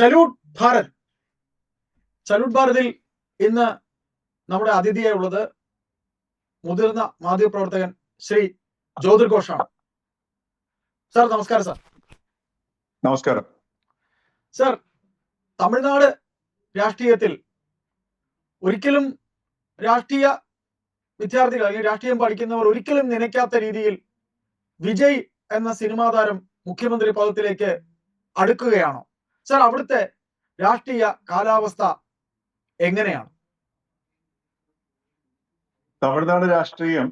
Salute Bharat. Salute ഭാരതിൽ ഇന്ന് നമ്മുടെ അതിഥിയായുള്ളത് മുതിർന്ന മാധ്യമപ്രവർത്തകൻ ശ്രീ ജ്യോതിർ ഘോഷാണ്. സാർ നമസ്കാരം. സാർ നമസ്കാരം. സാർ, തമിഴ്നാട് രാഷ്ട്രീയത്തിൽ ഒരിക്കലും രാഷ്ട്രീയ വിദ്യാർത്ഥികൾ അല്ലെങ്കിൽ രാഷ്ട്രീയം പഠിക്കുന്നവർ ഒരിക്കലും നനയ്ക്കാത്ത രീതിയിൽ വിജയ് എന്ന സിനിമാ താരം മുഖ്യമന്ത്രി പദത്തിലേക്ക് അടുക്കുകയാണോ? സാർ, അവിടുത്തെ രാഷ്ട്രീയ കാലാവസ്ഥ എങ്ങനെയാണ്? തമിഴ്നാട് രാഷ്ട്രീയം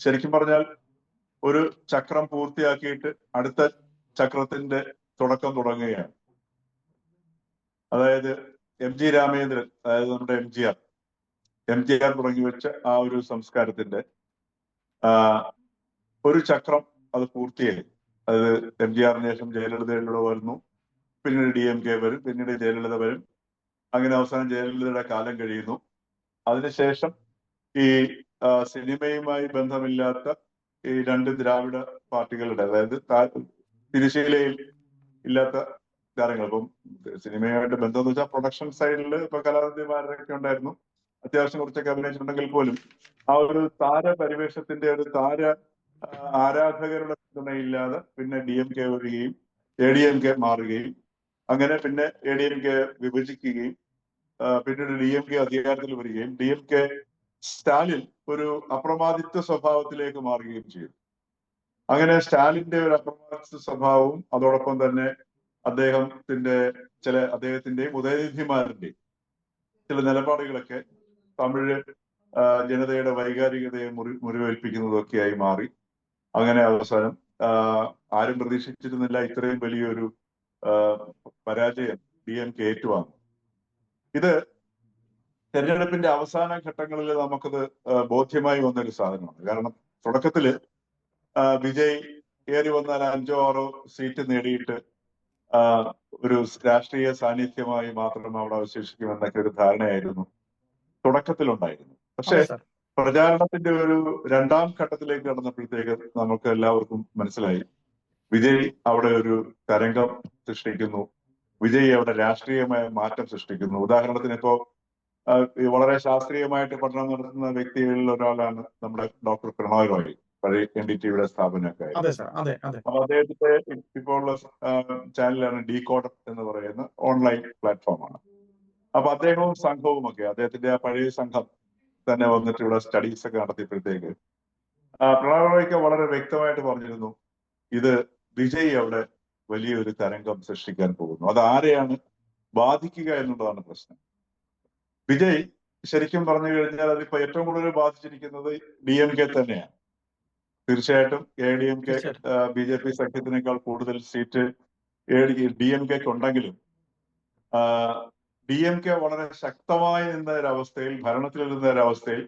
ശരിക്കും പറഞ്ഞാൽ ഒരു ചക്രം പൂർത്തിയാക്കിയിട്ട് അടുത്ത ചക്രത്തിന്റെ തുടക്കം തുടങ്ങുകയാണ്. അതായത് MG രാമേന്ദ്രൻ, അതായത് നമ്മുടെ MGR തുടങ്ങി വെച്ച ആ ഒരു സംസ്കാരത്തിന്റെ ഒരു ചക്രം അത് പൂർത്തിയായി. അതായത് MGR-ന് ശേഷം ജയലളിതയിലൂടെ വരുന്നു, പിന്നീട് DMK വരും, പിന്നീട് ജയലളിത വരും, അങ്ങനെ അവസാനം ജയലളിതയുടെ കാലം കഴിയുന്നു. അതിനുശേഷം ഈ സിനിമയുമായി ബന്ധമില്ലാത്ത ഈ രണ്ട് ദ്രാവിഡ പാർട്ടികളുടെ, അതായത് തിരശ്ശീലയിൽ ഇല്ലാത്ത കാര്യങ്ങൾ, ഇപ്പം സിനിമയുമായിട്ട് ബന്ധം എന്ന് വെച്ചാൽ പ്രൊഡക്ഷൻ സൈഡിൽ ഇപ്പൊ കലാനിധിമാരൊക്കെ ഉണ്ടായിരുന്നു, അത്യാവശ്യം കുറച്ചൊക്കെ അഭിനയിച്ചിട്ടുണ്ടെങ്കിൽ പോലും ആ ഒരു താരപരിവേഷത്തിന്റെ ഒരു ആരാധകരുടെ പിന്തുണയില്ലാതെ പിന്നെ DMK വരികയും ADMK മാറുകയും അങ്ങനെ പിന്നെ ADMK വിഭജിക്കുകയും പിന്നീട് DMK അധികാരത്തിൽ വരികയും DMK സ്റ്റാലിൻ ഒരു അപ്രമാദിത്വ സ്വഭാവത്തിലേക്ക് മാറുകയും ചെയ്തു. അങ്ങനെ സ്റ്റാലിന്റെ ഒരു അപ്രമാദിത്വ സ്വഭാവവും അതോടൊപ്പം തന്നെ അദ്ദേഹത്തിന്റെയും ഉദയനിധിമാരുടെയും ചില നിലപാടുകളൊക്കെ തമിഴ് ജനതയുടെ വൈകാരികതയെ മുറിവേൽപ്പിക്കുന്നതൊക്കെയായി മാറി. അങ്ങനെ അവസാനം ആരും പ്രതീക്ഷിച്ചിരുന്നില്ല ഇത്രയും വലിയൊരു പരാജയം DMK ഏറ്റുവാങ്ങും. ഇത് തെരഞ്ഞെടുപ്പിന്റെ അവസാന ഘട്ടങ്ങളിൽ നമുക്കത് ബോധ്യമായി വന്നൊരു സാധനമാണ്. കാരണം തുടക്കത്തില് വിജയ് ഏറി വന്നാൽ 5-6 സീറ്റ് നേടിയിട്ട് ഒരു രാഷ്ട്രീയ സാന്നിധ്യമായി മാത്രം അവിടെ അവശേഷിക്കുമെന്നൊക്കെ ഒരു ധാരണയായിരുന്നു തുടക്കത്തിലുണ്ടായിരുന്നു. പക്ഷെ പ്രചാരണത്തിന്റെ ഒരു രണ്ടാം ഘട്ടത്തിലേക്ക് കടന്നപ്പോഴത്തേക്ക് നമുക്ക് എല്ലാവർക്കും മനസ്സിലായി വിജയ് അവിടെ ഒരു തരംഗം സൃഷ്ടിക്കുന്നു, വിജയ് അവിടെ രാഷ്ട്രീയമായ മാറ്റം സൃഷ്ടിക്കുന്നു. ഉദാഹരണത്തിന് ഇപ്പോ വളരെ ശാസ്ത്രീയമായിട്ട് പഠനം നടത്തുന്ന വ്യക്തികളിൽ ഒരാളാണ് നമ്മുടെ ഡോക്ടർ പ്രണോയ് റോയ്, പഴയ NDTV-യുടെ സ്ഥാപനമൊക്കെ. അപ്പൊ അദ്ദേഹത്തിന്റെ ഇപ്പോൾ ഉള്ള ചാനലാണ് ഡീകോഡർ എന്ന് പറയുന്ന ഓൺലൈൻ പ്ലാറ്റ്ഫോമാണ്. അപ്പൊ അദ്ദേഹവും സംഘവും ഒക്കെ, അദ്ദേഹത്തിന്റെ ആ പഴയ സംഘം തന്നെ വന്നിട്ട് ഇവിടെ സ്റ്റഡീസ് ഒക്കെ നടത്തിയപ്പോഴത്തേക്ക് പ്രണോയ് റോയ്ക്ക് വളരെ വ്യക്തമായിട്ട് പറഞ്ഞിരുന്നു ഇത് വിജയ് അവിടെ വലിയൊരു തരംഗം സൃഷ്ടിക്കാൻ പോകുന്നു. അത് ആരെയാണ് ബാധിക്കുക എന്നുള്ളതാണ് പ്രശ്നം. വിജയ് ശരിക്കും പറഞ്ഞു കഴിഞ്ഞാൽ അതിപ്പോ ഏറ്റവും കൂടുതൽ ബാധിച്ചിരിക്കുന്നത് DMK തന്നെയാണ്. തീർച്ചയായിട്ടും ADMK BJP സഖ്യത്തിനേക്കാൾ കൂടുതൽ സീറ്റ് DMK ഉണ്ടെങ്കിലും DMK വളരെ ശക്തമായി നിന്ന ഒരവസ്ഥയിൽ, ഭരണത്തിൽ നിന്ന ഒരവസ്ഥയിൽ,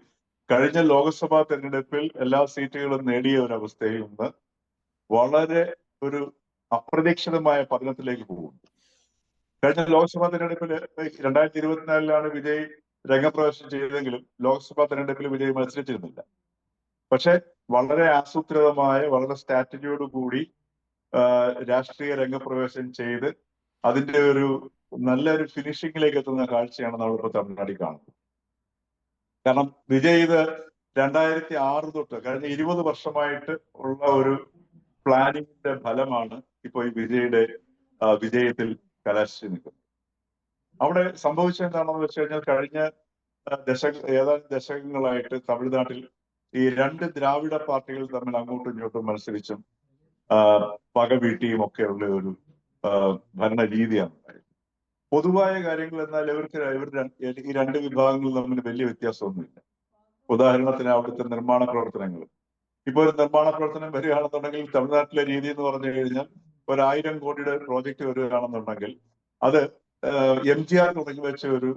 കഴിഞ്ഞ ലോക്സഭാ തെരഞ്ഞെടുപ്പിൽ എല്ലാ സീറ്റുകളും നേടിയ ഒരവസ്ഥയിൽ നിന്ന് വളരെ ഒരു അപ്രതീക്ഷിതമായ പതനത്തിലേക്ക് പോകുന്നു. കഴിഞ്ഞ ലോക്സഭാ തെരഞ്ഞെടുപ്പിൽ 2024 വിജയ് രംഗപ്രവേശനം ചെയ്തെങ്കിലും ലോക്സഭാ തെരഞ്ഞെടുപ്പിൽ വിജയ് മത്സരിച്ചിരുന്നില്ല. പക്ഷെ വളരെ ആസൂത്രിതമായ, വളരെ സ്ട്രാറ്റജിയോട് കൂടി രാഷ്ട്രീയ രംഗപ്രവേശനം ചെയ്ത് അതിന്റെ ഒരു നല്ലൊരു ഫിനിഷിംഗിലേക്ക് എത്തുന്ന കാഴ്ചയാണ് നമ്മളിപ്പോൾ തമിഴ്നാട്ടിൽ കാണുന്നത്. കാരണം വിജയ് ഇത് 2006 തൊട്ട് കഴിഞ്ഞ 20 വർഷമായിട്ട് ഉള്ള ഒരു പ്ലാനിങ്ങിന്റെ ഫലമാണ് ഇപ്പോൾ ഈ വിജയത്തിൽ കലാശിച്ച് നിൽക്കുന്നത്. അവിടെ സംഭവിച്ചത് എന്താണെന്ന് വെച്ച് കഴിഞ്ഞാൽ കഴിഞ്ഞ ഏതാനും ദശകങ്ങളായിട്ട് തമിഴ്നാട്ടിൽ ഈ രണ്ട് ദ്രാവിഡ പാർട്ടികൾ തമ്മിൽ അങ്ങോട്ടും ഇങ്ങോട്ടും മത്സരിച്ചും പക വീട്ടിയും ഒക്കെയുള്ള ഒരു ഭരണ രീതിയാണ് ഉണ്ടായത്. പൊതുവായ കാര്യങ്ങൾ എന്നാൽ ഈ രണ്ട് വിഭാഗങ്ങൾ തമ്മിൽ വലിയ വ്യത്യാസമൊന്നുമില്ല. ഉദാഹരണത്തിന് അവിടുത്തെ നിർമ്മാണ പ്രവർത്തനങ്ങൾ, ഇപ്പൊ ഒരു നിർമ്മാണ പ്രവർത്തനം വരികയാണെന്നുണ്ടെങ്കിൽ തമിഴ്നാട്ടിലെ രീതി എന്ന് പറഞ്ഞു കഴിഞ്ഞാൽ 1000 കോടിയുടെ പ്രോജക്റ്റ് വരികയാണെന്നുണ്ടെങ്കിൽ അത് MGR തുടങ്ങി വെച്ച ഒരു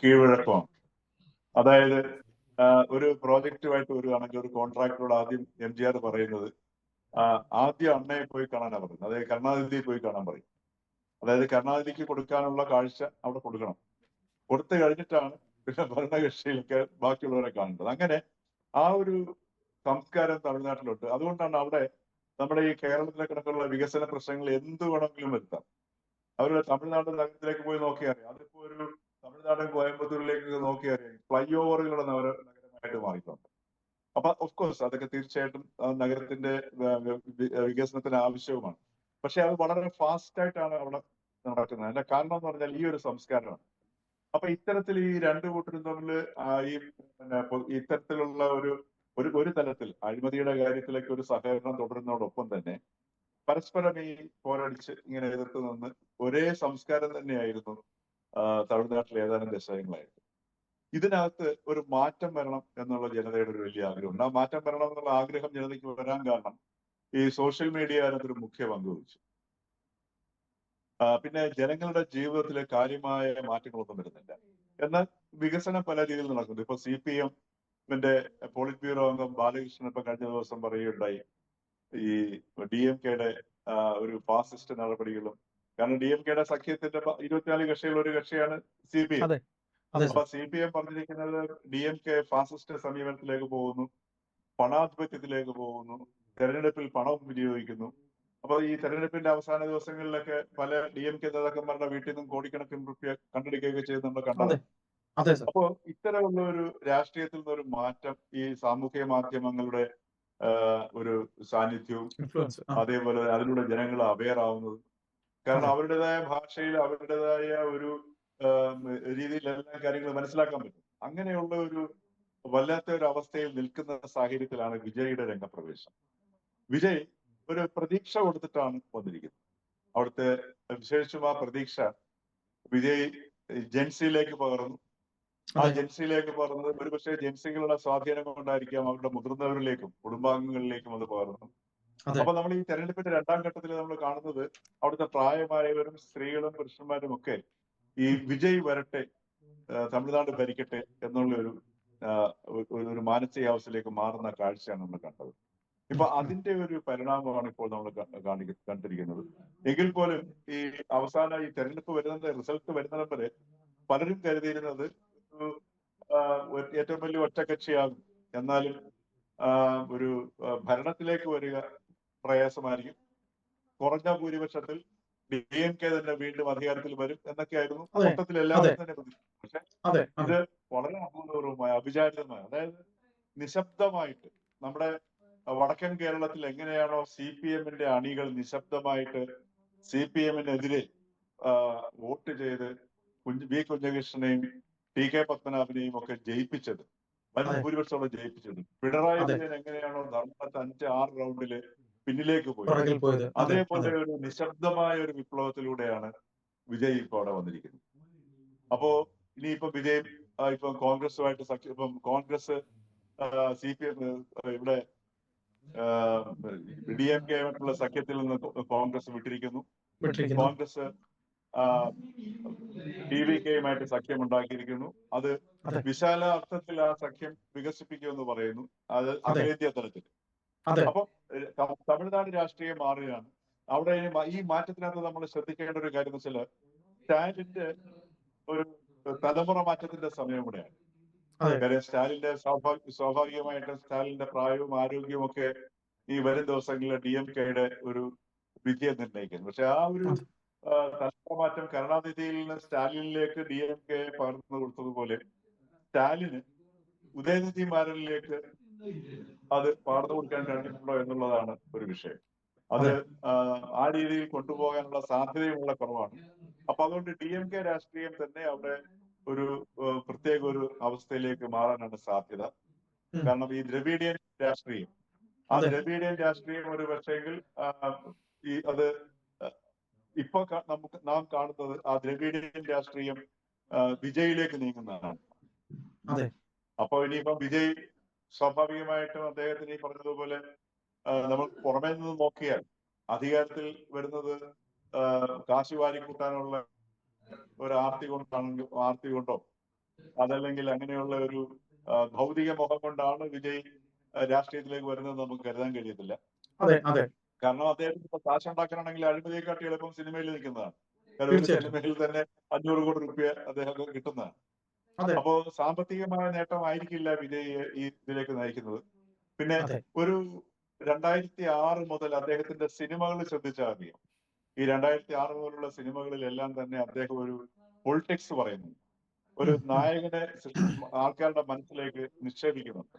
കീഴ്വഴക്കമാണ്. അതായത് ഒരു പ്രോജക്റ്റുമായിട്ട് വരികയാണെങ്കിൽ ഒരു കോൺട്രാക്ടറോട് ആദ്യം MGR പറയുന്നത് ആദ്യം അണ്ണയെ പോയി കാണാനാണ് പറയുന്നത്. അതായത് കരുണാനിധിയെ പോയി കാണാൻ പറയും. അതായത് കരുണാനിധിക്ക് കൊടുക്കാനുള്ള കാഴ്ച അവിടെ കൊടുക്കണം. കൊടുത്തു കഴിഞ്ഞിട്ടാണ് പിന്നെ ഭരണകക്ഷിയിലൊക്കെ ബാക്കിയുള്ളവരെ കാണേണ്ടത്. അങ്ങനെ ആ ഒരു സംസ്കാരം തമിഴ്നാട്ടിലുണ്ട്. അതുകൊണ്ടാണ് അവിടെ നമ്മുടെ ഈ കേരളത്തിലെ കിടക്കുള്ള വികസന പ്രശ്നങ്ങൾ എന്ത് വേണമെങ്കിലും വരുത്താം. അവർ തമിഴ്നാട് നഗരത്തിലേക്ക് പോയി നോക്കിയാൽ അറിയാം. അതിപ്പോ ഒരു തമിഴ്നാട് കോയമ്പത്തൂരിലേക്ക് നോക്കിയാൽ അറിയാം, ഫ്ലൈ ഓവറുകളുടെ നഗരമായിട്ട് മാറിയിട്ടുണ്ട്. അപ്പൊ ഓഫ് കോഴ്സ് അതൊക്കെ തീർച്ചയായിട്ടും നഗരത്തിന്റെ വികസനത്തിന് ആവശ്യവുമാണ്. പക്ഷെ അത് വളരെ ഫാസ്റ്റ് ആയിട്ടാണ് അവിടെ നടക്കുന്നത്. അതിന്റെ കാരണം എന്ന് പറഞ്ഞാൽ ഈ ഒരു സംസ്കാരമാണ്. അപ്പൊ ഇത്തരത്തിൽ ഈ രണ്ടു കൂട്ടരും തമ്മിൽ ഈ ഇത്തരത്തിലുള്ള ഒരു തലത്തിൽ അഴിമതിയുടെ കാര്യത്തിലേക്ക് ഒരു സഹകരണം തുടരുന്നതോടൊപ്പം തന്നെ പരസ്പരം ഈ പോരടിച്ച് ഇങ്ങനെ എതിർത്ത് നിന്ന് ഒരേ സംസ്കാരം തന്നെയായിരുന്നു തമിഴ്നാട്ടിലെ ഏതാനും ദശകങ്ങളായിട്ട്. ഇതിനകത്ത് ഒരു മാറ്റം വരണം എന്നുള്ള ജനതയുടെ ഒരു വലിയ ആഗ്രഹമുണ്ട്. ആ മാറ്റം വരണം എന്നുള്ള ആഗ്രഹം ജനതയ്ക്ക് വരാൻ കാരണം ഈ സോഷ്യൽ മീഡിയ അതിനകത്തൊരു മുഖ്യ പങ്ക് വഹിച്ചു. പിന്നെ ജനങ്ങളുടെ ജീവിതത്തിൽ കാര്യമായ മാറ്റങ്ങളൊന്നും വരുന്നില്ല. എന്നാൽ വികസനം പല രീതിയിൽ നടക്കുന്നു. ഇപ്പൊ CPM-ന്റെ പോളിറ്റ് ബ്യൂറോ അംഗം ബാലകൃഷ്ണൻ ഇപ്പൊ കഴിഞ്ഞ ദിവസം പറയുകയുണ്ടായി, ഈ DMK-യുടെ ഒരു ഫാസിസ്റ്റ് നടപടികളും. കാരണം DMK-യുടെ സഖ്യത്തിന്റെ 24 കക്ഷികൾ ഒരു കക്ഷിയാണ് CPM. അപ്പൊ CPM പറഞ്ഞിരിക്കുന്നത് DMK ഫാസിസ്റ്റ് സമീപനത്തിലേക്ക് പോകുന്നു, പണാധിപത്യത്തിലേക്ക് പോകുന്നു, തെരഞ്ഞെടുപ്പിൽ പണം വിനിയോഗിക്കുന്നു. അപ്പൊ ഈ തെരഞ്ഞെടുപ്പിന്റെ അവസാന ദിവസങ്ങളിലൊക്കെ പല DMK നേതാക്കന്മാരുടെ വീട്ടിൽ നിന്നും കോടിക്കണക്കിന് റുപ്യ കണ്ടെടുക്കുകയൊക്കെ ചെയ്ത് നമ്മൾ കണ്ടത്. അപ്പോ ഇത്തരമുള്ള ഒരു രാഷ്ട്രീയത്തിൽ നിന്നൊരു മാറ്റം ഈ സാമൂഹ്യ മാധ്യമങ്ങളുടെ ഒരു സാന്നിധ്യവും അതേപോലെ അതിലൂടെ ജനങ്ങൾ അവെയർ ആവുന്നതും, കാരണം അവരുടേതായ ഭാഷയിൽ അവരുടേതായ ഒരു രീതിയിൽ എല്ലാ കാര്യങ്ങളും മനസ്സിലാക്കാൻ പറ്റും. അങ്ങനെയുള്ള ഒരു വല്ലാത്ത ഒരു അവസ്ഥയിൽ നിൽക്കുന്ന സാഹചര്യത്തിലാണ് വിജയുടെ രംഗപ്രവേശം. വിജയ് ഒരു പ്രതീക്ഷ കൊടുത്തിട്ടാണ് വന്നിരിക്കുന്നത്. അവിടുത്തെ വിശേഷിച്ചും ആ പ്രതീക്ഷ വിജയ് ജെൻസിയിലേക്ക് പകർന്നു. ആ ജെൻസിയിലേക്ക് പകർന്നത് ഒരുപക്ഷെ ജെൻസികളുടെ സ്വാധീനം കൊണ്ടായിരിക്കാം അവരുടെ മുതിർന്നവരിലേക്കും കുടുംബാംഗങ്ങളിലേക്കും അത് പകർന്നു. അപ്പൊ നമ്മൾ ഈ തെരഞ്ഞെടുപ്പിന്റെ രണ്ടാം ഘട്ടത്തിൽ നമ്മൾ കാണുന്നത് അവിടുത്തെ പ്രായമായവരും സ്ത്രീകളും പുരുഷന്മാരും ഒക്കെ ഈ വിജയ് വരട്ടെ, തമിഴ്നാട് ഭരിക്കട്ടെ എന്നുള്ള ഒരു മാനസികാവസ്ഥയിലേക്ക് മാറുന്ന കാഴ്ചയാണ് നമ്മൾ കണ്ടത്. ഇപ്പൊ അതിന്റെ ഒരു പരിണാമമാണ് ഇപ്പോൾ നമ്മൾ കണ്ടിരിക്കുന്നത്. എങ്കിൽ പോലും ഈ അവസാന ഈ തെരഞ്ഞെടുപ്പ് റിസൾട്ട് വരുന്നത് വരെ പലരും കരുതിയിരുന്നത് ഏറ്റവും വലിയ ഒറ്റക്കക്ഷിയാകും, എന്നാലും ഒരു ഭരണത്തിലേക്ക് വരിക പ്രയാസമായിരിക്കും, കുറഞ്ഞ ഭൂരിപക്ഷത്തിൽ DMK തന്നെ വീണ്ടും അധികാരത്തിൽ വരും എന്നൊക്കെയായിരുന്നു മൊത്തത്തിൽ എല്ലാവരും തന്നെ പ്രതീക്ഷിച്ചത്. പക്ഷെ ഇത് വളരെ അപൂർവമായ അഭിചാരിതമായ, അതായത് നിശബ്ദമായിട്ട് നമ്മുടെ വടക്കൻ കേരളത്തിൽ എങ്ങനെയാണോ CPM-ന്റെ അണികൾ നിശബ്ദമായിട്ട് CPM-നെതിരെ വോട്ട് ചെയ്ത് V. കുഞ്ഞകൃഷ്ണനെയും TK പത്മനാഭനെയും ഒക്കെ ജയിപ്പിച്ചത്, വൻ ഭൂരിപക്ഷത്തോടെ ജയിപ്പിച്ചത്, പിണറായി വിജയൻ എങ്ങനെയാണോ ധർമ്മത്തെ 5-6 റൗണ്ടില് പിന്നിലേക്ക് പോയത്, അതേപോലെ ഒരു നിശബ്ദമായ ഒരു വിപ്ലവത്തിലൂടെയാണ് വിജയ് ഇപ്പോൾ അവിടെ വന്നിരിക്കുന്നത്. അപ്പോ ഇനിയിപ്പോ വിജയ് ഇപ്പം കോൺഗ്രസുമായിട്ട് സഖ്യം, ഇപ്പം കോൺഗ്രസ് CPM ഇവിടെ DMK-യുള്ള സഖ്യത്തിൽ നിന്ന് കോൺഗ്രസ് വിട്ടിരിക്കുന്നു. കോൺഗ്രസ് TVK-യുമായിട്ട് സഖ്യം ഉണ്ടാക്കിയിരിക്കുന്നു. അത് വിശാല അർത്ഥത്തിൽ ആ സഖ്യം വികസിപ്പിക്കുമെന്ന് പറയുന്നു, അത് അഖിലേന്ത്യാ തലത്തിൽ. അപ്പം തമിഴ്നാട് രാഷ്ട്രീയം മാറുകയാണ്. അവിടെ ഈ മാറ്റത്തിനകത്ത് നമ്മൾ ശ്രദ്ധിക്കേണ്ട ഒരു കാര്യം എന്ന് വെച്ചാൽ സ്റ്റാലിന്റെ ഒരു തലമുറ മാറ്റത്തിന്റെ സമയം കൂടെയാണ്. കാര്യം സ്റ്റാലിന്റെ സ്വാഭാവികമായിട്ട് സ്റ്റാലിന്റെ പ്രായവും ആരോഗ്യവും ഒക്കെ ഈ വരും ദിവസങ്ങളിൽ DMK-യുടെ ഒരു വിജയം നിർണ്ണയിക്കുന്നു. പക്ഷെ ആ ഒരു തലമുറ മാറ്റം കരുണാനിധിയിൽ നിന്ന് സ്റ്റാലിനിലേക്ക് DMK പകർന്നു കൊടുത്തതുപോലെ സ്റ്റാലിന് ഉദയനിധിമാരിലേക്ക് അത് പകർന്നു കൊടുക്കാൻ കഴിഞ്ഞിട്ടുണ്ടോ എന്നുള്ളതാണ് ഒരു വിഷയം. അത് ആ രീതിയിൽ കൊണ്ടുപോകാനുള്ള സാധ്യതയുള്ള കുറവാണ്. അപ്പൊ അതുകൊണ്ട് DMK രാഷ്ട്രീയം തന്നെ അവിടെ ഒരു പ്രത്യേക ഒരു അവസ്ഥയിലേക്ക് മാറാനാണ് സാധ്യത. കാരണം ഈ ദ്രവീഡിയൻ രാഷ്ട്രീയം, ആ ദ്രവീഡിയൻ രാഷ്ട്രീയം ഒരു പക്ഷേങ്കിൽ അത് ഇപ്പൊ നാം കാണുന്നത് ആ ദ്രവീഡിയൻ രാഷ്ട്രീയം വിജയിലേക്ക് നീങ്ങുന്നതാണ്. അപ്പൊ ഇനിയിപ്പം വിജയ് സ്വാഭാവികമായിട്ടും അദ്ദേഹത്തിന് ഈ പറഞ്ഞതുപോലെ നമ്മൾ പുറമേ നിന്ന് നോക്കിയാൽ അധികാരത്തിൽ വരുന്നത് കാശ് വാരി കൂട്ടാനുള്ള ഒരു ആർത്തി കൊണ്ടോ അതല്ലെങ്കിൽ അങ്ങനെയുള്ള ഒരു ഭൗതിക മുഖം കൊണ്ടാണ് വിജയ് രാഷ്ട്രീയത്തിലേക്ക് വരുന്നത് നമുക്ക് കരുതാൻ കഴിയത്തില്ല. കാരണം അദ്ദേഹത്തിന് ഇപ്പൊ കാശ് ഉണ്ടാക്കാനാണെങ്കിൽ അഴിമതിയെക്കാട്ടി എളുപ്പം സിനിമയിൽ നിൽക്കുന്നതാണ്. കാരണം ഒരു സിനിമയിൽ തന്നെ 500 കോടി രൂപ അദ്ദേഹം കിട്ടുന്നതാണ്. അപ്പോ സാമ്പത്തികമായ നേട്ടമായിരിക്കില്ല വിജയ് ഈ ഇതിലേക്ക് നയിക്കുന്നത്. പിന്നെ ഒരു 2006 മുതൽ അദ്ദേഹത്തിന്റെ സിനിമകൾ ശ്രദ്ധിച്ചാൽ അറിയാം, ഈ 2006 പോലുള്ള സിനിമകളിലെല്ലാം തന്നെ അദ്ദേഹം ഒരു പൊളിറ്റിക്സ് പറയുന്നു, ഒരു നായകനെ ആൾക്കാരുടെ മനസ്സിലേക്ക് നിക്ഷേപിക്കുന്നുണ്ട്.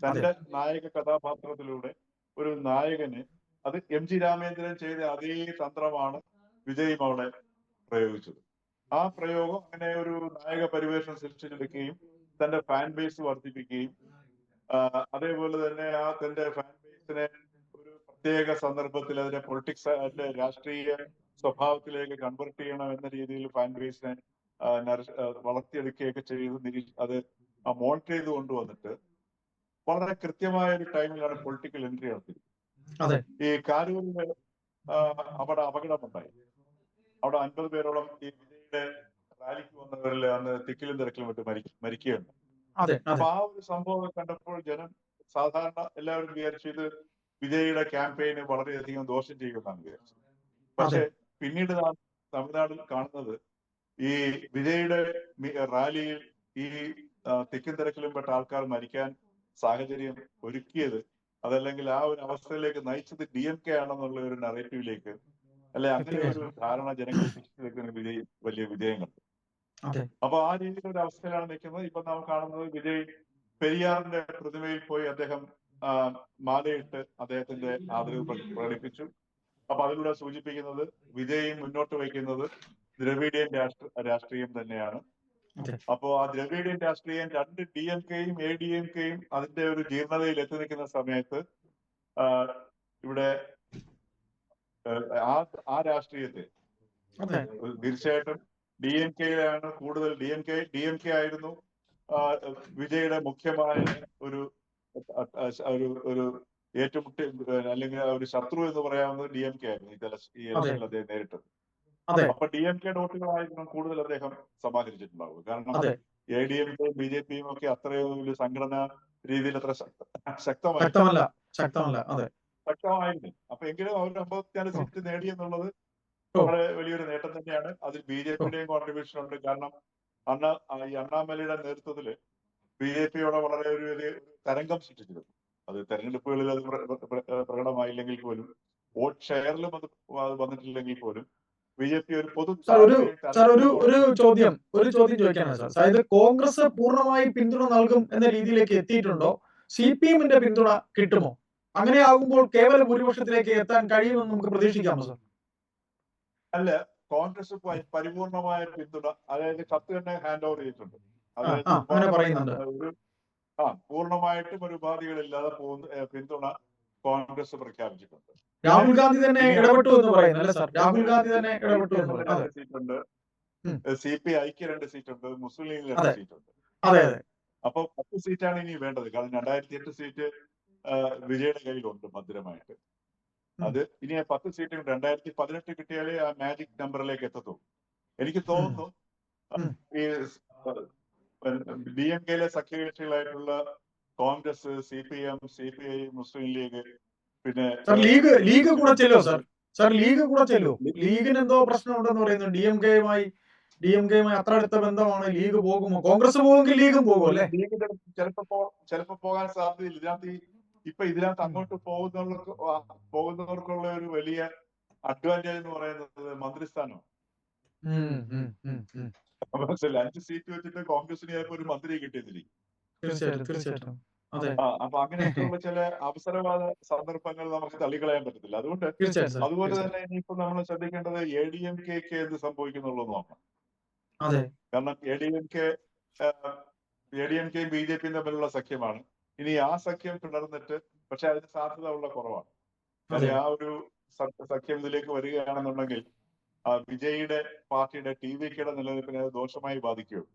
തന്റെ നായക കഥാപാത്രത്തിലൂടെ ഒരു നായകന്, അത് MG രാമേന്ദ്രൻ ചെയ്ത അതേ തന്ത്രമാണ് വിജയും അവിടെ പ്രയോഗിച്ചത്. ആ പ്രയോഗം അങ്ങനെ ഒരു നായക പരിവേഷം സൃഷ്ടിച്ചെടുക്കുകയും തന്റെ ഫാൻ ബേസ് വർദ്ധിപ്പിക്കുകയും അതേപോലെ തന്നെ ആ തന്റെ ഫാൻ ബേസിനെ ഒരു പ്രത്യേക സന്ദർഭത്തിൽ അതിന്റെ പൊളിറ്റിക്സ്, അതിന്റെ രാഷ്ട്രീയ സ്വഭാവത്തിലേക്ക് കൺവെർട്ട് ചെയ്യണം എന്ന രീതിയിൽ ഫാൻ ബേസിനെ വളർത്തിയെടുക്കുകയൊക്കെ ചെയ്ത് അത് മോണിറ്റർ ചെയ്ത് കൊണ്ടുവന്നിട്ട് വളരെ കൃത്യമായ ഒരു ടൈമിലാണ് പൊളിറ്റിക്കൽ എൻട്രി നടത്തിയത്. ഈ കാരൂരില് അവിടെ അപകടമുണ്ടായി. അവിടെ 50 പേരോളം ഈ വിജയുടെ റാലിക്ക് വന്നവരിൽ അന്ന് തിക്കിലും തിരക്കിലും വിട്ട് മരിക്കുകയുണ്ട്. അപ്പൊ ആ ഒരു സംഭവം കണ്ടപ്പോൾ ജനം സാധാരണ എല്ലാവരും വിചാരിച്ചു ഇത് വിജയുടെ ക്യാമ്പയിന് വളരെയധികം ദോഷം ചെയ്യുമെന്നാണ് വിചാരിച്ചത്. പക്ഷെ പിന്നീട് തമിഴ്നാട്ടിൽ കാണുന്നത് ഈ വിജയുടെ റാലിയിൽ ഈ തിക്കും തിരക്കിലും പെട്ട ആൾക്കാർ മരിക്കാൻ സാഹചര്യം ഒരുക്കിയത്, അതല്ലെങ്കിൽ ആ ഒരു അവസ്ഥയിലേക്ക് നയിച്ചത് DMK ആണെന്നുള്ള ഒരു നറേറ്റീവിലേക്ക്, അല്ലെ അങ്ങനെ ഒരു ധാരണ ജനങ്ങൾ വലിയ വിജയം കണ്ടു. അപ്പൊ ആ രീതിയിലുള്ള ഒരു അവസ്ഥയിലാണ് നിൽക്കുന്നത്. ഇപ്പൊ നാം കാണുന്നത് വിജയ് പെരിയാറിന്റെ പ്രതിമയിൽ പോയി അദ്ദേഹം മാലയിട്ട് അദ്ദേഹത്തിന്റെ ആദരവ് പ്രകടിപ്പിച്ചു. അപ്പൊ അതിലൂടെ സൂചിപ്പിക്കുന്നത് വിജയ് മുന്നോട്ട് വയ്ക്കുന്നത് ദ്രവിഡിയൻ രാഷ്ട്രീയം തന്നെയാണ്. അപ്പോ ആ ദ്രവിഡിയൻ രാഷ്ട്രീയം 2 DMKയും ADMKയും അതിന്റെ ഒരു ജീർണതയിൽ എത്തി നിൽക്കുന്ന സമയത്ത് ഇവിടെ ആ രാഷ്ട്രീയത്തെ തീർച്ചയായിട്ടും DMKയിലാണ് കൂടുതൽ. DMK ആയിരുന്നു വിജയുടെ മുഖ്യമായ ഒരു ഏറ്റുമുട്ടി, അല്ലെങ്കിൽ ഒരു ശത്രു എന്ന് പറയാവുന്നത് DMK ആയിരുന്നു ഈ ഇലക്ഷനിൽ അദ്ദേഹം നേരിട്ടത്. അപ്പൊ DMK വോട്ടുകളായിരുന്നു കൂടുതൽ അദ്ദേഹം സമാഹരിച്ചിട്ടുണ്ടാവുക. കാരണം ADMKയും BJPയും ഒക്കെ അത്രയും ഒരു സംഘടനാ രീതിയിൽ അത്ര ശക്തമായിരുന്നു. അപ്പൊ എങ്കിലും അവർ 54 സീറ്റ് നേടിയെന്നുള്ളത് വളരെ വലിയൊരു നേട്ടം തന്നെയാണ്. അതിൽ BJPയുടെയും കോൺട്രിബ്യൂഷൻ ഉണ്ട്. കാരണം ഈ അണ്ണാമലയുടെ നേതൃത്വത്തില് BJPയോടെ വളരെ ഒരു തരംഗം സൃഷ്ടിച്ചിരുന്നു. അത് തെരഞ്ഞെടുപ്പുകളിൽ അത് പ്രകടമായില്ലെങ്കിൽ പോലും, വോട്ട് ഷെയറിലും അത് വന്നിട്ടില്ലെങ്കിൽ പോലും BJP ഒരു പൊതു ഒരു ചോദ്യം ചോദിക്കാനാണ് സാർ. അതായത് കോൺഗ്രസ് പൂർണ്ണമായി പിന്തുണ നൽകും എന്ന രീതിയിലേക്ക് എത്തിയിട്ടുണ്ടോ? CPMന്റെ പിന്തുണ കിട്ടുമോ? അങ്ങനെയാകുമ്പോൾ കേവല ഭൂരിപക്ഷത്തിലേക്ക് എത്താൻ കഴിയുമെന്ന് നമുക്ക് പ്രതീക്ഷിക്കാമോ സാർ? അല്ല, കോൺഗ്രസ് പരിപൂർണമായ പിന്തുണ, അതായത് കത്ത് തന്നെ ഹാൻഡ് ഓവർ ചെയ്തിട്ടുണ്ട്. പൂർണ്ണമായിട്ടും ഒരു ഉപാധികളില്ലാതെ പിന്തുണ കോൺഗ്രസ് പ്രഖ്യാപിച്ചിട്ടുണ്ട്. രാഹുൽ ഗാന്ധി തന്നെ ഇടപെട്ടു എന്ന് പറയുന്നു സാർ. രാഹുൽ ഗാന്ധി തന്നെ ഇടപെട്ടു എന്ന് പറയുന്നു. സീറ്റുണ്ട്, CPIക്ക് 2 സീറ്റുണ്ട്, മുസ്ലിം ലീഗിന് 2 സീറ്റുണ്ട്. അപ്പൊ 10 സീറ്റാണ് ഇനി വേണ്ടത്. കാരണം 2008 സീറ്റ് വിജയുടെ കയ്യിലുണ്ട് ഭദ്രമായിട്ട്. അത് ഇനി 10 സീറ്റും 2018 കിട്ടിയാലേ ആ മാജിക് നമ്പറിലേക്ക് എത്തത്തുള്ളൂ. എനിക്ക് തോന്നുന്നു ഈ DMKയിലെ സഖ്യകക്ഷികളായിട്ടുള്ള കോൺഗ്രസ്, CPM, CPI, മുസ്ലിം ലീഗ്, പിന്നെ ലീഗ് കൂടെ ചെല്ലോ സാർ? ലീഗ് കൂടെ ചെല്ലോ? ലീഗിന് എന്തോ പ്രശ്നമുണ്ടെന്ന് പറയുന്നു. DMKയുമായി അത്ര അടുത്ത ബന്ധമാണ്. ലീഗ് പോകുമോ? കോൺഗ്രസ് പോകുമെങ്കിൽ ലീഗും പോകും അല്ലേ? ലീഗ് ചിലപ്പോ പോകാൻ സാധ്യതയില്ല. ഇതിനകത്ത് അങ്ങോട്ട് പോകുന്നവർക്കുള്ള ഒരു വലിയ അഡ്വാൻറ്റേജ് എന്ന് പറയുന്നത് മന്ത്രിസ്ഥാനം. 5 സീറ്റ് വെച്ചിട്ട് കോൺഗ്രസിന് ചിലപ്പോൾ ഒരു മന്ത്രിയെ കിട്ടിയതിരിക്കും. അപ്പൊ അങ്ങനെയൊക്കെയുള്ള ചില അവസരവാദ സന്ദർഭങ്ങൾ നമുക്ക് തള്ളിക്കളയാൻ പറ്റത്തില്ല. അതുപോലെ തന്നെ ഇനിയിപ്പോ നമ്മൾ ശ്രദ്ധിക്കേണ്ടത് ADMKക്ക് എന്ത് സംഭവിക്കുന്നുള്ളത് നോക്കണം. കാരണം ADMKയും BJPയും തമ്മിലുള്ള സഖ്യമാണ്. ഇനി ആ സഖ്യം തുടർന്നിട്ട്, പക്ഷെ അതിന് സാധ്യത ഉള്ള കുറവാണ്. കാരണം ആ ഒരു സഖ്യം ഇതിലേക്ക് വരികയാണെന്നുണ്ടെങ്കിൽ വിജയുടെ പാർട്ടിയുടെ TVKയുടെ നിലനിൽപ്പിനെ ദോഷമായി ബാധിക്കുകയുള്ളൂ.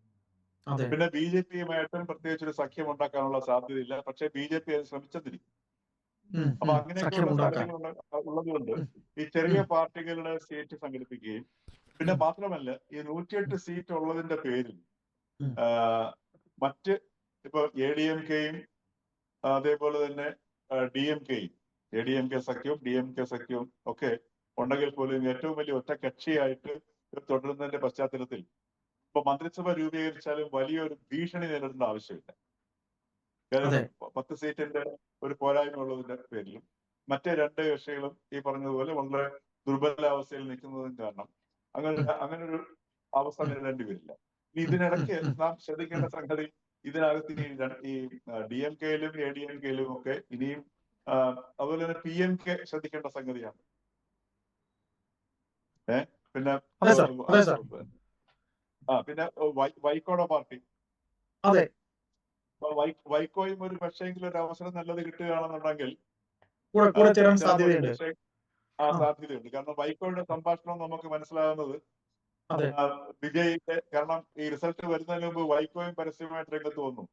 പിന്നെ BJPയുമായിട്ടും പ്രത്യേകിച്ച് ഒരു സഖ്യം ഉണ്ടാക്കാനുള്ള സാധ്യതയില്ല. പക്ഷെ BJP അത് ശ്രമിച്ചെന്നിരിക്കും. അപ്പൊ അങ്ങനെയൊക്കെയുള്ള സാഹചര്യങ്ങൾ ഉള്ളതുകൊണ്ട് ഈ ചെറിയ പാർട്ടികളുടെ സീറ്റ് സംഘടിപ്പിക്കുകയും, പിന്നെ മാത്രമല്ല ഈ 108 സീറ്റ് ഉള്ളതിന്റെ പേരിൽ മറ്റ് ഇപ്പൊ ADMKയും അതേപോലെ തന്നെ ADMK സഖ്യവും DMK സഖ്യവും ഒക്കെ ഉണ്ടെങ്കിൽ പോലും ഏറ്റവും വലിയ ഒറ്റ കക്ഷിയായിട്ട് തുടരുന്നതിന്റെ പശ്ചാത്തലത്തിൽ ഇപ്പൊ മന്ത്രിസഭ രൂപീകരിച്ചാലും വലിയൊരു ഭീഷണി നേരിടേണ്ട ആവശ്യമില്ല. 10 സീറ്റിന്റെ ഒരു പോരായ്മ ഉള്ളതിന്റെ പേരിലും മറ്റേ 2 കക്ഷികളും ഈ പറഞ്ഞതുപോലെ വളരെ ദുർബലാവസ്ഥയിൽ നിൽക്കുന്നതും കാരണം അങ്ങനെ ഒരു അവസ്ഥ നേരിടേണ്ടി വരില്ല. ഇതിനിടയ്ക്ക് നാം ശ്രദ്ധിക്കേണ്ട സംഗതി, ഇതിനകത്ത് ഈ DMK-യിലും ADMK-യിലും ഒക്കെ ഇനിയും അതുപോലെ തന്നെ PMK ശ്രദ്ധിക്കേണ്ട സംഗതിയാണ്. പിന്നെ പിന്നെ വൈക്കോടെ പാർട്ടി, അതെ, വൈക്കോയും ഒരു പക്ഷേങ്കിലും ഒരു അവസരം നല്ലത് കിട്ടുകയാണെന്നുണ്ടെങ്കിൽ സാധ്യതയുണ്ട്. സാധ്യതയുണ്ട്. കാരണം വൈക്കോയുടെ സംഭാഷണം നമുക്ക് മനസ്സിലാകുന്നത് വിജയിന്റെ, കാരണം ഈ റിസൾട്ട് വരുന്നതിന് മുമ്പ് വൈക്കോയും പരസ്യമായിട്ട് രംഗത്ത് വന്നു.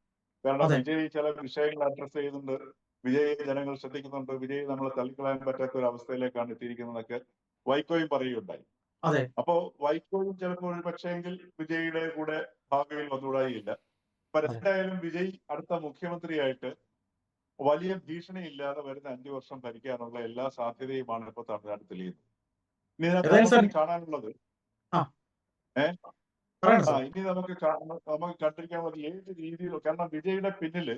കാരണം വിജയ് ചില വിഷയങ്ങൾ അഡ്രസ് ചെയ്യുന്നുണ്ട്, വിജയ് ജനങ്ങൾ ശ്രദ്ധിക്കുന്നുണ്ട്, വിജയ് നമ്മളെ തള്ളിക്കളയാൻ പറ്റാത്ത ഒരു അവസ്ഥയിലേക്കാണ് എത്തിയിരിക്കുന്നതൊക്കെ വൈക്കോയും പറയുകയുണ്ടായി. അപ്പോ വൈക്കോയും ചിലപ്പോൾ ഒരു പക്ഷേങ്കിൽ വിജയുടെ കൂടെ ഭാവിയിൽ വന്നുകൂടായില്ല. എന്തായാലും വിജയ് അടുത്ത മുഖ്യമന്ത്രിയായിട്ട് വലിയ ഭീഷണിയില്ലാതെ വരുന്ന 5 വർഷം ഭരിക്കാനുള്ള എല്ലാ സാധ്യതയുമാണ് ഇപ്പൊ തമിഴ്നാട് തെളിയുന്നത്. ഇനി കാണാനുള്ളത് ഇനി നമുക്ക് കണ്ടിരിക്കാനുള്ളത് ഏത് രീതിയിൽ, കാരണം വിജയുടെ പിന്നില്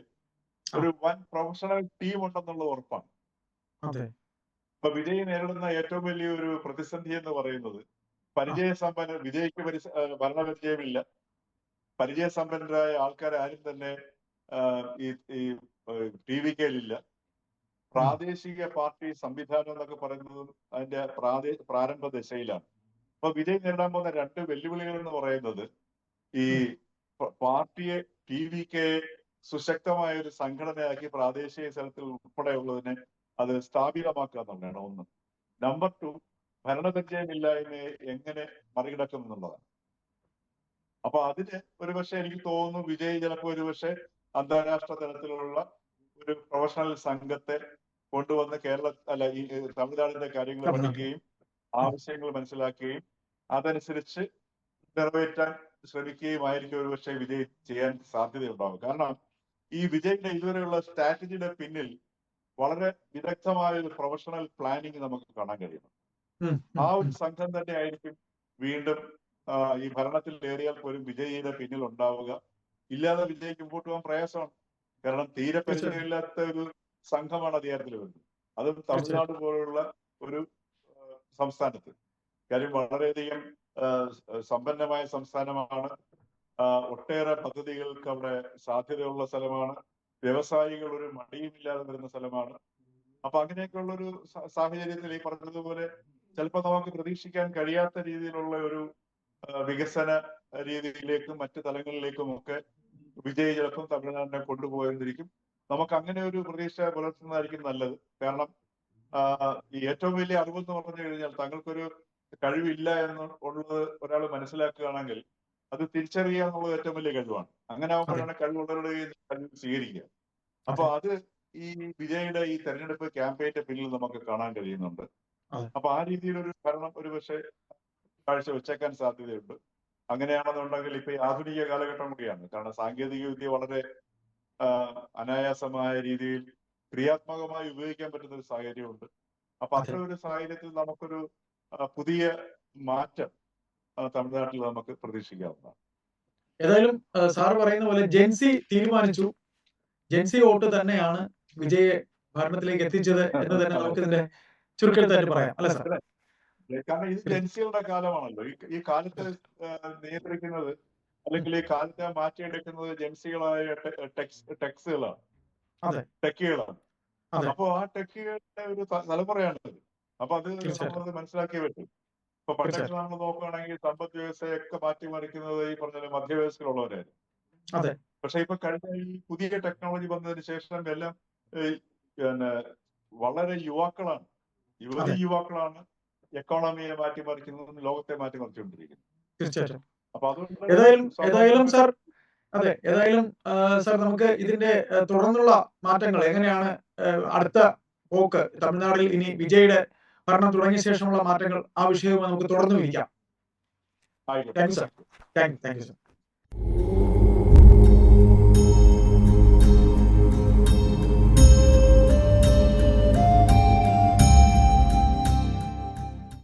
ഒരു വൻ പ്രൊഫഷണൽ ടീം ഉണ്ടെന്നുള്ളത് ഉറപ്പാണ്. ഇപ്പൊ വിജയ് നേരിടുന്ന ഏറ്റവും വലിയ ഒരു പ്രതിസന്ധി എന്ന് പറയുന്നത് പരിചയസമ്പന്ന, വിജയ്ക്ക് ഭരണപരിചയമില്ല, പരിചയസമ്പന്നരായ ആൾക്കാർ ആരും തന്നെ ഈ TVK-യിലില്ല. പ്രാദേശിക പാർട്ടി സംവിധാനം എന്നൊക്കെ പറയുന്നതും അതിന്റെ പ്രാരംഭ ദശയിലാണ്. അപ്പൊ വിജയ് നേരിടാൻ പോകുന്ന 2 വെല്ലുവിളികൾ എന്ന് പറയുന്നത് ഈ പാർട്ടിയെ TVK സുശക്തമായ ഒരു സംഘടനയാക്കി പ്രാദേശിക തലത്തിൽ ഉൾപ്പെടെയുള്ളതിനെ അത് സ്ഥാപിതമാക്കുക എന്നുള്ളതാണ് ഒന്ന്. നമ്പർ 2, ഭരണപരിചയമില്ലായ്മയെ എങ്ങനെ മറികടക്കും എന്നുള്ളതാണ്. അപ്പൊ അതിന് ഒരുപക്ഷെ എനിക്ക് തോന്നുന്നു വിജയ് ചിലപ്പോൾ ഒരുപക്ഷെ അന്താരാഷ്ട്ര തലത്തിലുള്ള ഒരു പ്രൊഫഷണൽ സംഘത്തെ കൊണ്ടുവന്ന് ഈ തമിഴ്നാടിന്റെ കാര്യങ്ങൾ പഠിക്കുകയും ആവശ്യങ്ങൾ മനസ്സിലാക്കുകയും അതനുസരിച്ച് നിറവേറ്റാൻ ശ്രമിക്കുകയുമായിരിക്കും ഒരുപക്ഷെ വിജയ് ചെയ്യാൻ സാധ്യതയുണ്ടാവും. കാരണം ഈ വിജയിന്റെ ഇതുവരെയുള്ള സ്ട്രാറ്റജിയുടെ പിന്നിൽ വളരെ വിദഗ്ധമായ ഒരു പ്രൊഫഷണൽ പ്ലാനിങ് നമുക്ക് കാണാൻ കഴിയുന്നു. ആ ഒരു സംഘം തന്നെ ആയിരിക്കും വീണ്ടും ഈ ഭരണത്തിൽ ഏറിയാൽ പോലും വിജയിയുടെ പിന്നിൽ ഉണ്ടാവുക. ഇല്ലാതെ വിജയ്ക്ക് മുമ്പോട്ട് പോകാൻ പ്രയാസമാണ്. കാരണം തീരെ പരിചയമില്ലാത്ത ഒരു സംഘമാണ് അധികാരത്തിൽ വരുന്നത്, അതും തമിഴ്നാട് പോലുള്ള ഒരു സംസ്ഥാനത്ത്. കാര്യം വളരെയധികം സമ്പന്നമായ സംസ്ഥാനമാണ്, ഒട്ടേറെ പദ്ധതികൾക്ക് അവിടെ സാധ്യതയുള്ള സ്ഥലമാണ്, വ്യവസായികൾ ഒരു മടിയുമില്ലാതെ വരുന്ന സ്ഥലമാണ്. അപ്പൊ അങ്ങനെയൊക്കെയുള്ള ഒരു സാഹചര്യത്തിൽ ഈ പറഞ്ഞതുപോലെ ചിലപ്പോൾ നമുക്ക് പ്രതീക്ഷിക്കാൻ കഴിയാത്ത രീതിയിലുള്ള ഒരു വികസന രീതിയിലേക്കും മറ്റു തലങ്ങളിലേക്കും ഒക്കെ വിജയ് ചിലപ്പോൾ തമിഴ്നാടിനെ കൊണ്ടുപോയിരിക്കും. നമുക്ക് അങ്ങനെ ഒരു പ്രതീക്ഷ പുലർത്തുന്നതായിരിക്കും നല്ലത്. കാരണം ഈ ഏറ്റവും വലിയ അറിവെന്ന് പറഞ്ഞു കഴിഞ്ഞാൽ തങ്ങൾക്കൊരു കഴിവില്ല എന്നുള്ളത് ഒരാൾ മനസ്സിലാക്കുകയാണെങ്കിൽ അത് തിരിച്ചറിയുക എന്നുള്ളത് ഏറ്റവും വലിയ കഴിവാണ്. അങ്ങനെ ആകുമ്പോഴാണ് കഴിവുള്ളവരുടെ കഴിവ് സ്വീകരിക്കുക. അപ്പൊ അത് ഈ വിജയുടെ ഈ തെരഞ്ഞെടുപ്പ് ക്യാമ്പയിന്റെ പിന്നിൽ നമുക്ക് കാണാൻ കഴിയുന്നുണ്ട്. അപ്പൊ ആ രീതിയിലൊരു ഭരണം ഒരുപക്ഷെ കാഴ്ച വെച്ചേക്കാൻ സാധ്യതയുണ്ട്. അങ്ങനെയാണെന്നുണ്ടെങ്കിൽ ഇപ്പൊ ഈ ആധുനിക കാലഘട്ടം കൂടിയാണ്. കാരണം സാങ്കേതിക വിദ്യ വളരെ അനായാസമായ രീതിയിൽ ക്രിയാത്മകമായി ഉപയോഗിക്കാൻ പറ്റുന്ന ഒരു സാഹചര്യമുണ്ട്. അപ്പൊ അത്ര ഒരു സാഹചര്യത്തിൽ നമുക്കൊരു പുതിയ മാറ്റം തമിഴ്നാട്ടിൽ നമുക്ക് പ്രതീക്ഷിക്കാവുന്നതാണ്. ഏതായാലും സാറ് പറയുന്ന പോലെ ജെൻസി തീരുമാനിച്ചു, ജെൻസി വോട്ട് തന്നെയാണ് വിജയെ ഭരണത്തിലേക്ക് എത്തിച്ചത് എന്ന് തന്നെ നമുക്ക് ഇതിന്റെ ചുരുക്കത്തിൽ പറയാം, അല്ലെ സാർ? കാരണം ഇത് ജെൻസികളുടെ കാലമാണല്ലോ. ഈ കാലത്ത് നിയന്ത്രിക്കുന്നത് അല്ലെങ്കിൽ ഈ കാലത്തെ മാറ്റിയെടുക്കുന്നത് ജെൻസികളായ ടെക്സുകളാണ്, ടെക്കുകളാണ്. അപ്പൊ ആ ടെക്കുകളുടെ ഒരു തലമുറയാണിത്. അപ്പൊ അത് നമ്മളത് മനസ്സിലാക്കിയേ പറ്റും. ഇപ്പൊ പണ്ടൊക്കെ നമ്മൾ നോക്കുകയാണെങ്കിൽ സമ്പദ് വ്യവസ്ഥയൊക്കെ മാറ്റിമറിക്കുന്നത് ഈ പറഞ്ഞ മധ്യവയസ്കരുള്ളവരായിരുന്നു. പക്ഷെ ഇപ്പൊ കഴിഞ്ഞ ഈ പുതിയ ടെക്നോളജി വന്നതിന് ശേഷം എല്ലാം പിന്നെ വളരെ യുവാക്കളാണ്, യുവാക്കളാണ് എക്കോണമിയെ മാറ്റിമറിക്കുന്നതും ലോകത്തെ മാറ്റിമറിച്ചുകൊണ്ടിരിക്കുന്നത്. തീർച്ചയായിട്ടും. അപ്പൊ അതുകൊണ്ട് ഏതായാലും സാർ, അതെ, ഏതായാലും സാർ നമുക്ക് ഇതിന്റെ തുടർന്നുള്ള മാറ്റങ്ങൾ എങ്ങനെയാണ് അടുത്ത പോക്ക് തമിഴ്നാട്ടിൽ ഇനി വിജയുടെ ഭരണം തുടങ്ങിയ ശേഷമുള്ള മാറ്റങ്ങൾ, ആ വിഷയവും നമുക്ക് തുടർന്നു ഇരിക്കാം. Thank you sir.